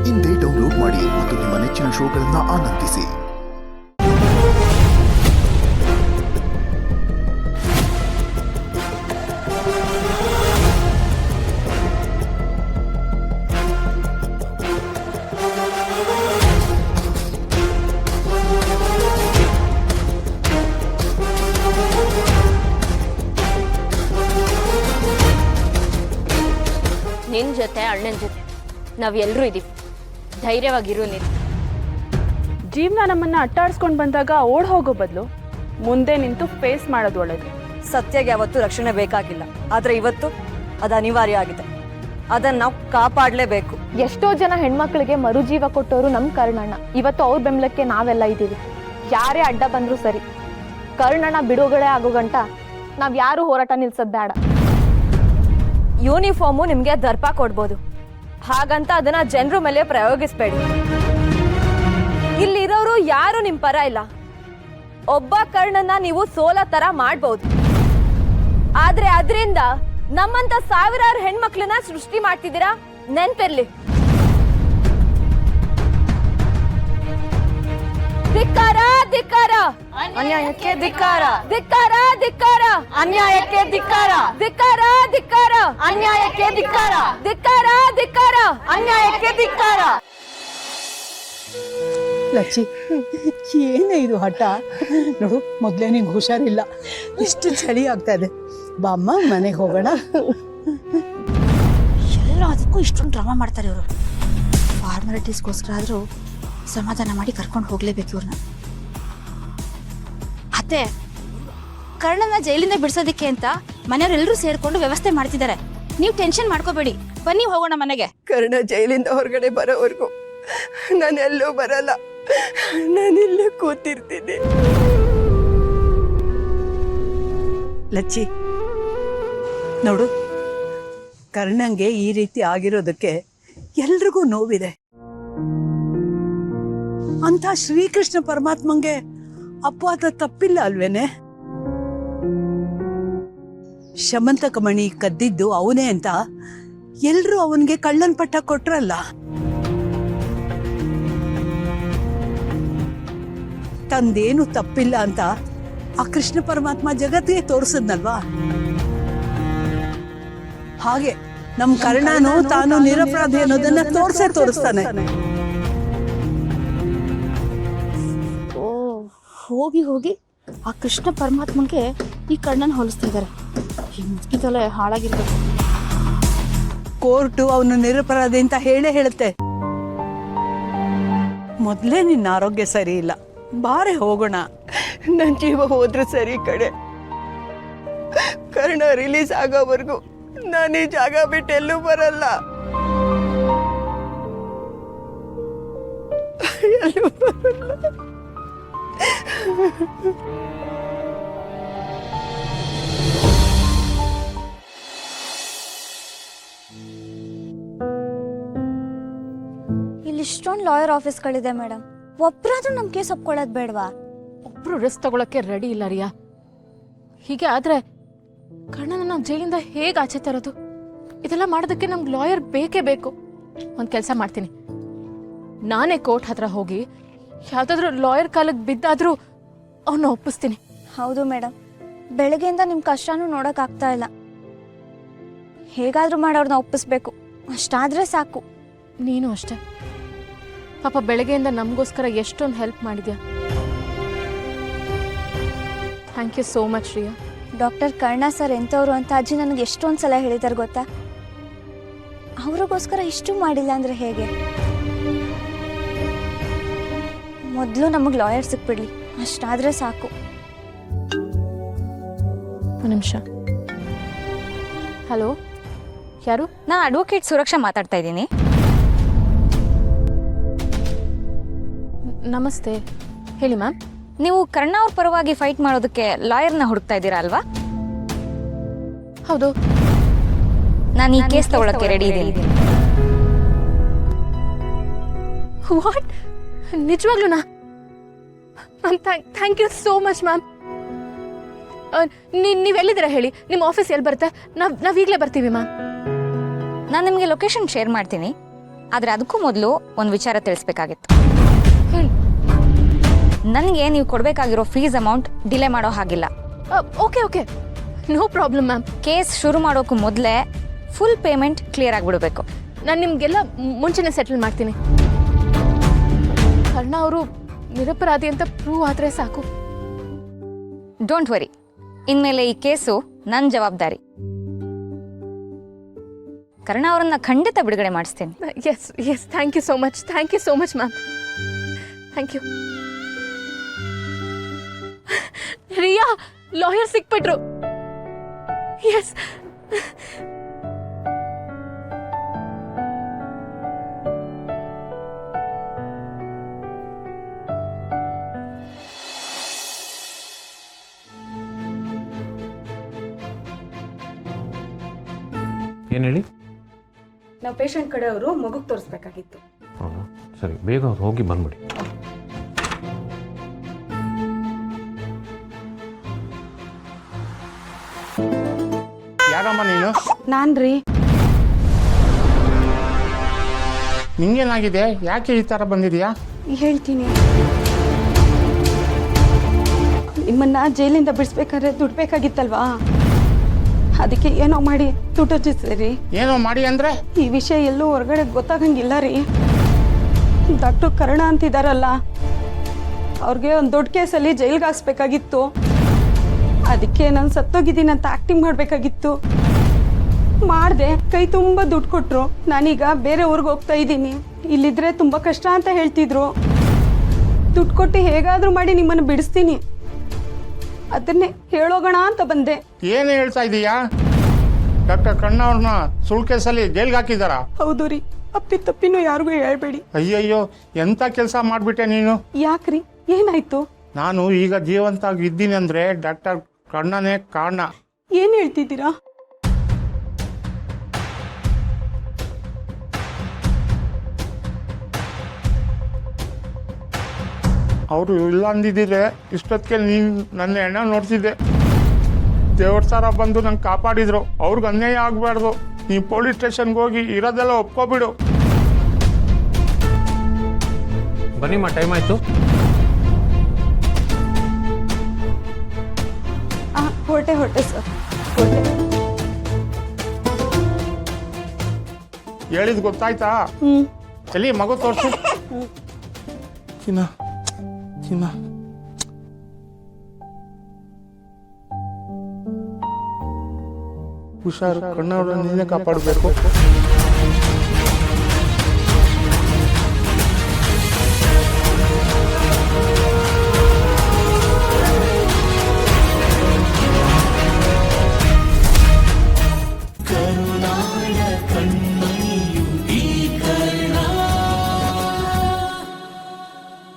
ಇಂದೇ ಡೌನ್ಲೋಡ್ ಮಾಡಿ ಮತ್ತು ನಿಮ್ಮ ನೆಚ್ಚಿನ ಶೋಗಳನ್ನು ಆನಂದಿಸಿ. ನಿನ್ ಜೊತೆ ಅಣ್ಣನ ಜೊತೆ ನಾವೆಲ್ಲರೂ ಇದೀವಿ. ಧೈರ್ಯವಾಗಿರು ನೀನು. ಜೀವನ ನಮ್ಮನ್ನ ಅಟ್ಟಾಡಿಸ್ಕೊಂಡು ಬಂದಾಗ ಓಡ್ ಹೋಗೋ ಬದಲು ಮುಂದೆ ನಿಂತು ಫೇಸ್ ಮಾಡೋದು ಒಳ್ಳೇದು. ಸತ್ಯಗೆ ಯಾವತ್ತೂ ರಕ್ಷಣೆ ಬೇಕಾಗಿಲ್ಲ, ಆದ್ರೆ ಇವತ್ತು ಅದು ಅನಿವಾರ್ಯ ಆಗಿದೆ. ಅದನ್ನ ನಾವು ಕಾಪಾಡಲೇಬೇಕು. ಎಷ್ಟೋ ಜನ ಹೆಣ್ಮಕ್ಳಿಗೆ ಮರುಜೀವ ಕೊಟ್ಟವರು ನಮ್ಮ ಕರ್ಣಣ್ಣ. ಇವತ್ತು ಅವ್ರ ಬೆಂಬಲಕ್ಕೆ ನಾವೆಲ್ಲ ಇದ್ದೀವಿ. ಯಾರೇ ಅಡ್ಡ ಬಂದರೂ ಸರಿ, ಕರ್ಣಣ್ಣ ಬಿಡುಗಡೆ ಆಗೋ ಗಂಟ ನಾವು ಯಾರು ಹೋರಾಟ ನಿಲ್ಸೋದು ಬೇಡ. ಯೂನಿಫಾರ್ಮು ನಿಮ್ಗೆ ದರ್ಪ ಕೊಡ್ಬೋದು, ಹಾಗಂತ ಅದನ್ನ ಜನರ ಮೇಲೆ ಪ್ರಯೋಗಿಸ್ಬೇಡಿ. ಇಲ್ಲಿರೋರು ಯಾರು ನಿಮ್ ಪರ ಇಲ್ಲ. ಒಬ್ಬ ಕರ್ಣನ್ನ ನೀವು ಸೋಲ ತರ ಮಾಡ್ಬೋದು, ಆದ್ರೆ ಅದರಿಂದ ನಮ್ಮಂತ ಸಾವಿರಾರು ಹೆಣ್ಮಕ್ಳನ್ನ ಸೃಷ್ಟಿ ಮಾಡ್ತಿದ್ದೀರಾ, ನೆನ್ಪಿರ್ಲಿ. ಧಿಕ್ಕಾರ ಧಿಕ್ಕಾರ, ಅನ್ಯಾಯಕ್ಕೆ ಧಿಕ್ಕಾರ. ಧಿಕ್ಕಾರ ಧಿಕ್ಕಾರ, ಅನ್ಯಾಯಕ್ಕೆ ಧಿಕ್ಕಾರ. ಧಿಕ್ಕಾರ ಧಿಕ್ಕಾರ, ಅನ್ಯಾಯಕ್ಕೆ ಧಿಕ್ಕಾರ. ಧಿಕ್ಕಾರ ಧಿಕ್ಕಾರ, ಅನ್ಯಾಯಕ್ಕೆ ಧಿಕ್ಕಾರ. ಲಚ್ಚಿ, ಏನೇ ಇದು ಹಠ? ನೋಡು, ಮೊದಲೇ ನಿಂಗೆ ಹುಷಾರಿಲ್ಲ, ಇಷ್ಟು ಚಳಿ ಆಗ್ತಾ ಇದೆ. ಬಾಮ್ಮ, ಮನೆಗೆ ಹೋಗೋಣ. ಎಲ್ಲ ಅದಕ್ಕೂ ಇಷ್ಟೊಂದು ಡ್ರಾಮಾ ಮಾಡ್ತಾರೆ ಇವರು. ಫಾರ್ಮಾಲಿಟೀಸ್ಗೋಸ್ಕರ ಆದರೂ ಸಮಾಧಾನ ಮಾಡಿ ಕರ್ಕೊಂಡು ಹೋಗ್ಲೇಬೇಕು ಇವ್ರನ್ನ. ಅತ್ತೆ, ಕರ್ಣನ ಜೈಲಿಂದ ಬಿಡಿಸೋದಕ್ಕೆ ಅಂತ ಮನೆಯವರೆಲ್ಲರೂ ಸೇರ್ಕೊಂಡು ವ್ಯವಸ್ಥೆ ಮಾಡ್ತಿದ್ದಾರೆ. ನೀವು ಟೆನ್ಷನ್ ಮಾಡ್ಕೋಬೇಡಿ, ಬನ್ನಿ ಹೋಗೋಣ ಮನೆಗೆ. ಕರ್ಣ ಜೈಲಿಂದ ಹೊರಗಡೆ ಬರೋವರೆಗೂ ನಾನೆಲ್ಲೂ ಬರಲ್ಲ, ನಾನಿಲ್ಲೇ ಕೂತಿರ್ತೀನಿ. ಲಚ್ಚಿ, ನೋಡು, ಕರ್ಣಂಗೆ ಈ ರೀತಿ ಆಗಿರೋದಕ್ಕೆ ಎಲ್ರಿಗೂ ನೋವಿದೆ. ಅಂತ ಶ್ರೀಕೃಷ್ಣ ಪರಮಾತ್ಮಂಗೆ ಅಪವಾದ ತಪ್ಪಿಲ್ಲ ಅಲ್ವೇನೆ? ಶಮಂತಕ ಮಣಿ ಕದ್ದಿದ್ದು ಅವನೇ ಅಂತ ಎಲ್ರೂ ಅವನಿಗೆ ಕಳ್ಳನ್ ಪಟ್ಟ ಕೊಟ್ರಲ್ಲ. ತಂದೇನು ತಪ್ಪಿಲ್ಲ ಅಂತ ಆ ಕೃಷ್ಣ ಪರಮಾತ್ಮ ಜಗತ್ತಿಗೆ ತೋರಿಸದ್ನಲ್ವಾ? ಹಾಗೆ ನಮ್ ಕರ್ಣನು ತಾನು ನಿರಪರಾಧಿ ಅನ್ನೋದನ್ನ ತೋರಿಸ್ತಾನೆ. ಹೋಗಿ ಹೋಗಿ ಆ ಕೃಷ್ಣ ಪರಮಾತ್ಮಂಗೆ ಈ ಕರ್ಣನ ಹೋಲಿಸ್ತಿದ್ದಾರೆ. ಈ ಮುಚ್ಕಿತಲೆ ಹಾಳಾಗಿರ್ಬೇಕು. ಕೋರ್ಟು ಅವನು ನಿರಪರಾಧಿ ಅಂತ ಹೇಳುತ್ತೆ. ಮೊದಲೇ ನಿನ್ನ ಆರೋಗ್ಯ ಸರಿ ಇಲ್ಲ, ಬಾರೆ ಹೋಗೋಣ. ನನ್ನ ಜೀವ ಹೋದ್ರೆ ಸರಿ ಕಡೆ. ಕರ್ಣ ರಿಲೀಸ್ ಆಗೋವರೆಗೂ ನಾನು ಈ ಜಾಗ ಬಿಟ್ಟು ಎಲ್ಲೂ ಬರಲ್ಲ, ಎಲ್ಲೂ ಬರಲ್ಲ. ಇಲ್ಲಿ ಇಷ್ಟೊಂದು ಲಾಯರ್ ಆಫೀಸ್ಗಳಿದೆ ಮೇಡಮ್, ಒಬ್ರಾದ್ರೂ ನಮ್ ಕೇಸ್ ಒಪ್ಕೊಳ್ಳೋದು ಬೇಡವಾ? ಒಬ್ರು ರಿಸ್ಕ್ ತಗೊಳಕ್ಕೆ ರೆಡಿ ಇಲ್ಲ ರಿಯಾ. ಹೀಗೆ ಆದ್ರೆ ಕರ್ಣನ ನಾವು ಜೈಲಿಂದ ಹೇಗೆ ಆಚೆ ತರೋದು? ಇದೆಲ್ಲ ಮಾಡೋದಕ್ಕೆ ನಮ್ಗೆ ಲಾಯರ್ ಬೇಕೇ ಬೇಕು. ಒಂದು ಕೆಲಸ ಮಾಡ್ತೀನಿ, ನಾನೇ ಕೋರ್ಟ್ ಹತ್ರ ಹೋಗಿ ಯಾವ್ದಾದ್ರು ಲಾಯರ್ ಕಾಲಕ್ಕೆ ಬಿದ್ದಾದ್ರೂ ಅವನ್ನ ಒಪ್ಪಿಸ್ತೀನಿ. ಹೌದು ಮೇಡಮ್, ಬೆಳಗ್ಗೆಯಿಂದ ನಿಮ್ ಕಷ್ಟನೂ ನೋಡಕ್ ಆಗ್ತಾ ಇಲ್ಲ. ಹೇಗಾದ್ರೂ ಮಾಡಿ ಅವ್ರನ್ನ ಒಪ್ಪಿಸ್ಬೇಕು, ಅಷ್ಟಾದ್ರೆ ಸಾಕು. ನೀನು ಅಷ್ಟೇ ಪಾಪ, ಬೆಳಗ್ಗೆಯಿಂದ ನಮಗೋಸ್ಕರ ಎಷ್ಟೊಂದು ಹೆಲ್ಪ್ ಮಾಡಿದ್ಯಾ. Thank you so much Riya. Doctor Karna sir ಎಂಥವ್ರು ಅಂತ ಅಜ್ಜಿ ನನಗೆ ಎಷ್ಟೊಂದು ಸಲ ಹೇಳಿದಾರೆ ಗೊತ್ತಾ? ಅವ್ರಿಗೋಸ್ಕರ ಇಷ್ಟು ಮಾಡಿಲ್ಲ ಅಂದ್ರೆ ಹೇಗೆ? ಮೊದಲು ನಮಗೆ ಲಾಯರ್ ಸಿಕ್ಬಿಡ್ಲಿ, ಅಷ್ಟಾದ್ರೆ ಸಾಕು. ಒಂದು ನಿಮಿಷ. ಹಲೋ, ಯಾರು? ನಾನು ಅಡ್ವೊಕೇಟ್ ಸುರಕ್ಷಾ ಮಾತಾಡ್ತಾ ಇದ್ದೀನಿ. ನಮಸ್ತೆ, ಹೇಳಿ ಮ್ಯಾಮ್. ನೀವು ಕರ್ಣ ಅವ್ರ ಪರವಾಗಿ ಫೈಟ್ ಮಾಡೋದಕ್ಕೆ ಲಾಯರ್ನ ಹುಡುಕ್ತಾ ಇದ್ದೀರಾ ಅಲ್ವಾ? ಹೌದು. ನಾನು ಈ ಕೇಸ್ ತಗೊಳಕ್ಕೆ ರೆಡಿ ಇದ್ದೀನಿ. ವಾಟ್? ನಿಜವಾಗ್ಲೂನಾ? Ma'am, thank you so much ma'am. ನೀವೆಲ್ಲಿದ್ದೀರಾ ಹೇಳಿ, ನಿಮ್ಮ ಆಫೀಸ್ ಎಲ್ಲಿ ಬರುತ್ತೆ? ನಾವೀಗಲೇ ಬರ್ತೀವಿ ಮ್ಯಾಮ್. ನಾನು ನಿಮಗೆ ಲೊಕೇಶನ್ ಶೇರ್ ಮಾಡ್ತೀನಿ, ಆದರೆ ಅದಕ್ಕೂ ಮೊದಲು ಒಂದು ವಿಚಾರ ತಿಳಿಸ್ಬೇಕಾಗಿತ್ತು. ಹೇಳಿ. ನನಗೆ ನೀವು ಕೊಡಬೇಕಾಗಿರೋ ಫೀಸ್ ಅಮೌಂಟ್ ಡಿಲೇ ಮಾಡೋ ಹಾಗಿಲ್ಲ. Okay okay, no problem ma'am. Case ಶುರು ಮಾಡೋಕ್ಕೂ ಮೊದಲೇ ಫುಲ್ ಪೇಮೆಂಟ್ ಕ್ಲಿಯರ್ ಆಗಿಬಿಡಬೇಕು. ನಾನು ನಿಮಗೆಲ್ಲ ಮುಂಚೆನೇ ಸೆಟಲ್ ಮಾಡ್ತೀನಿ. ಕರ್ಣ ಅವರು ನಿರಪರಾಧಿ ಅಂತ ಪ್ರೂವ್ ಆದರೆ ಸಾಕು. ಡೋಂಟ್ ವರಿ, ಇನ್ಮೇಲೆ ಈ ಕೇಸು ನನ್ನ ಜವಾಬ್ದಾರಿ. ಕರ್ಣ ಅವರನ್ನ ಖಂಡಿತ ಬಿಡುಗಡೆ ಮಾಡಿಸ್ತೀನಿ. Yes yes, thank you so much, thank you so much ma'am, thank you. Riya, lawyer ಸಿಕ್ಬಿಟ್ರು. ಎಸ್. ಏನು ಹೇಳಿ? ನಾವು ಪೇಷಂಟ್ ಕಡೆಯವರು ಮಗುಗೆ ತೋರಿಸ್ಬೇಕಾಗಿತ್ತು. ಹೌದಾ, ಸರಿ, ಬೇಗ ಹೋಗಿ ಬಂದ್ಬಿಡಿ. ಯಾರಮ್ಮ ನೀನು? ನಾನ್ರಿ. ನಿಂಗೇನಾಗಿದೆ? ಯಾಕೆ ಈ ಥರ ಬಂದಿದೆಯಾ? ಹೇಳ್ತೀನಿ. ನಿಮ್ಮನ್ನ ಜೈಲಿಂದ ಬಿಡಿಸ್ಬೇಕಾದ್ರೆ ದುಡ್ಡು ಬೇಕಾಗಿತ್ತಲ್ವಾ, ಅದಕ್ಕೆ ಏನೋ ಮಾಡಿ ದುಡ್ಡು ಹಚ್ಚಿಸ್ರಿ. ಏನೋ ಮಾಡಿ ಅಂದ್ರೆ? ಈ ವಿಷಯ ಎಲ್ಲೂ ಹೊರಗಡೆ ಗೊತ್ತಾಗಂಗಿಲ್ಲ ರೀ. ಡಾಕ್ಟರ್ ಕರ್ಣ ಅಂತಿದಾರಲ್ಲ, ಅವ್ರಿಗೆ ಒಂದು ದೊಡ್ಡ ಕೇಸಲ್ಲಿ ಜೈಲ್ಗೆ ಹಾಕ್ಸ್ಬೇಕಾಗಿತ್ತು. ಅದಕ್ಕೆ ನಾನು ಸತ್ತೋಗಿದ್ದೀನಿ ಅಂತ ಆ್ಯಕ್ಟಿಂಗ್ ಮಾಡಬೇಕಾಗಿತ್ತು. ಮಾಡಿದೆ, ಕೈ ತುಂಬ ದುಡ್ಡು ಕೊಟ್ಟರು. ನಾನೀಗ ಬೇರೆ ಊರಿಗೆ ಹೋಗ್ತಾ ಇದ್ದೀನಿ. ಇಲ್ಲಿದ್ರೆ ತುಂಬ ಕಷ್ಟ ಅಂತ ಹೇಳ್ತಿದ್ರು. ದುಡ್ಡು ಕೊಟ್ಟು ಹೇಗಾದರೂ ಮಾಡಿ ನಿಮ್ಮನ್ನು ಬಿಡಿಸ್ತೀನಿ, ಅದನ್ನೇ ಹೇಳೋಗೋಣ ಅಂತ ಬಂದೆ. ಏನು ಹೇಳ್ತಾ ಇದೀಯಾ? ಡಾಕ್ಟರ್ ಕರ್ಣ ಅವ್ರನ್ನ ಸುಳ್ಳು ಕೇಸಲ್ಲಿ ಜೈಲ್ಗೆ ಹಾಕಿದಾರಾ? ಹೌದು ರೀ, ಅಪ್ಪಿ ತಪ್ಪಿನೂ ಯಾರಿಗೂ ಹೇಳ್ಬೇಡಿ. ಅಯ್ಯಯ್ಯೋ, ಎಂಥ ಕೆಲಸ ಮಾಡಿಬಿಟ್ಟೆ ನೀನು. ಯಾಕ್ರಿ, ಏನಾಯ್ತು? ನಾನು ಈಗ ಜೀವಂತಾಗಿ ಇದ್ದೀನಿ ಅಂದರೆ ಡಾಕ್ಟರ್ ಕರ್ಣನೇ ಕಾರಣ. ಏನು ಹೇಳ್ತಿದ್ದೀರಾ? ಅವರು ಇಲ್ಲ ಅಂದಿದ್ದರೆ ಇಷ್ಟೊತ್ತಿಗೆ ನೀನು ನನ್ನ ಹೆಣ ನೋಡ್ತಿದ್ದೆ. ದೇವ್ರ ಥರ ಬಂದು ನಂಗೆ ಕಾಪಾಡಿದ್ರು. ಅವ್ರಿಗೆ ಅನ್ಯಾಯ ಆಗಬಾರ್ದು. ನೀನು ಪೊಲೀಸ್ ಸ್ಟೇಷನ್ಗೆ ಹೋಗಿ ಇರೋದೆಲ್ಲ ಒಪ್ಕೊಬಿಡು. ಬನ್ನಿಮ್ಮ, ಟೈಮ್ ಆಯಿತು. ಹೊರಟೆ ಸರ್, ಹೊರಟೆ. ಹೇಳಿದ್ ಗೊತ್ತಾಯ್ತಾ? ಎಲ್ಲಿ ಮಗು ತೋರಿಸು. ಚಿನ್ನ ಚಿನ್ನ, ಹುಷಾರು. ಕಣ್ಣವ್ರನ್ನ ನೀನೇ ಕಾಪಾಡಬೇಕು.